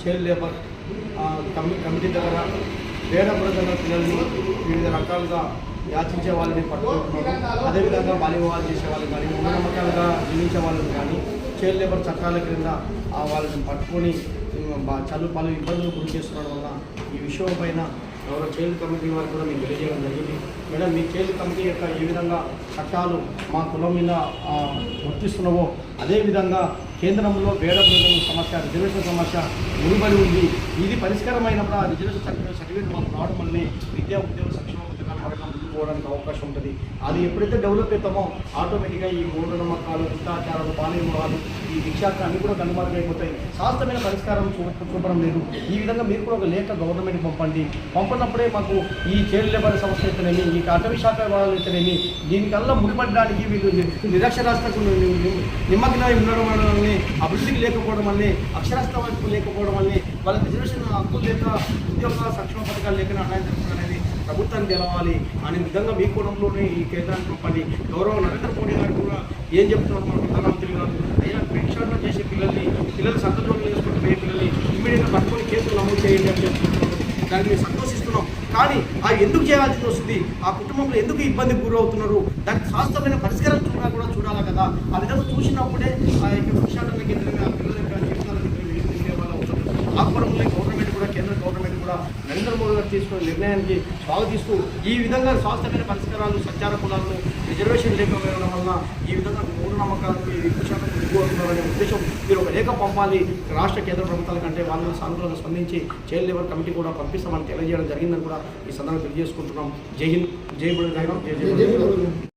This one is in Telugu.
చైల్డ్ లేబర్ కమిటీ దగ్గర వేరే ప్రజల పిల్లల్ని వివిధ రకాలుగా యాచించే వాళ్ళని పట్టుకుంటున్నారు. అదేవిధంగా బాల్యవివాహాలు చేసే వాళ్ళు కానీ మూఢనమ్మకాలుగా జీవించే వాళ్ళని కానీ చైల్డ్ లేబర్ చట్టాల క్రింద వాళ్ళని పట్టుకొని పలు ఇబ్బందులు గురి చేస్తుండడం వల్ల ఈ విషయం పైన ఎవరో చైల్డ్ కమిటీ వారు కూడా మీకు తెలియజేయడం జరిగింది. మేడం, మీ చైల్డ్ కమిటీ యొక్క ఏ విధంగా చట్టాలు మా కులం మీద వర్తిస్తున్నావో అదేవిధంగా కేంద్రంలో వేడ బృందం సమస్య, రిజర్వేషన్ సమస్య ముడిపడి ఉంది. ఇది పరిష్కారమైనప్పుడు ఆ రిజర్వేషన్ సర్టిఫికేట్ మాకు రావడం వల్లనే విద్యా ఉద్యోగ సంక్షేమ పథకాల పథకం ముందుకోవడానికి అవకాశం ఉంటుంది. అది ఎప్పుడైతే డెవలప్ అవుతామో ఆటోమేటిక్గా ఈ మూఢనమ్మకాలు, హింసాచారాలు, బాల్యవివాహాలు, ఈ భిక్షాటన అన్నీ కూడా కనుమరుగైపోతాయి. శాస్త్రమైన పరిష్కారం చూపడం లేదు. ఈ విధంగా మీరు కూడా ఒక లేఖ గవర్నమెంట్కి పంపినప్పుడే మాకు ఈ చైల్డ్ లేబర్ సమస్య అయితేనేమి, ఈ అటవీ శాఖ వాళ్ళు అయితేనేమి దీనికల్లా ముడిపడడానికి వీళ్ళు నిరక్షరాస్యతకు నిమగ్నమై ఉండడం వల్లనే, అభివృద్ధికి లేకపోవడం వల్లే, అక్షరాస్యత వైపు లేకపోవడం వల్లే, వాళ్ళ రిజర్వేషన్ హక్కులు లేక, ఉద్యోగ సంక్షేమ పథకాలు లేక అన్యాయం జరుగుతుంది అనేది ప్రభుత్వానికి తెలవాలి అనే విధంగా మీ కూడంలోనే ఈ కేంద్రానికి పంపండి. గౌరవ నరేంద్ర మోడీ గారు కూడా ఏం చెప్తున్నారు మన ప్రధానమంత్రి గారు, అయ్యా భిక్షాటన చేసే పిల్లలు సంతోషం చేసుకుంటూ పోయే పిల్లల్ని ఇమ్మీడియట్గా పట్టుకొని కేసులు నమోదు చేయండి అని చెప్తున్నారు. దానికి మేము సంతోషిస్తున్నాం. కానీ ఆ ఎందుకు చేయాల్సి వస్తుంది, ఆ కుటుంబంలో ఎందుకు ఇబ్బందికి గురవుతున్నారు, దానికి శాస్త్రమైన పరిష్కారం కూడా చూడాలి కదా. ఆ విధంగా చూసినప్పుడే ఆ యొక్క భిక్షాటన కేంద్రంగా పిల్లల యొక్క జీవితాలను ఆకుపడంలో గవర్నమెంట్ కూడా, కేంద్ర గవర్నమెంట్ కూడా నరేంద్ర మోడీ గారు తీసుకున్న నిర్ణయానికి స్వాగతిస్తూ ఈ విధంగా శాస్త్రమైన పరిష్కారాలు, సంచార కులాలను రిజర్వేషన్ లేకపోవడం వలన ఈ విధంగా మూఢనమ్మకాలకు ఈ విషయాలకు దిగువవుతున్నారనే ఉద్దేశం మీరు ఒక లేఖ పంపాలి రాష్ట్ర కేంద్ర ప్రభుత్వాల కంటే వాళ్ళు సానుకూలంగా స్పందించి చైల్డ్ లేబర్ కమిటీ కూడా పంపిస్తామని తెలియజేయడం జరిగిందని కూడా ఈ సందర్భంగా తెలియజేసుకుంటున్నాం. జై హింద్, జై బుల్, జై రామ్, జై జై.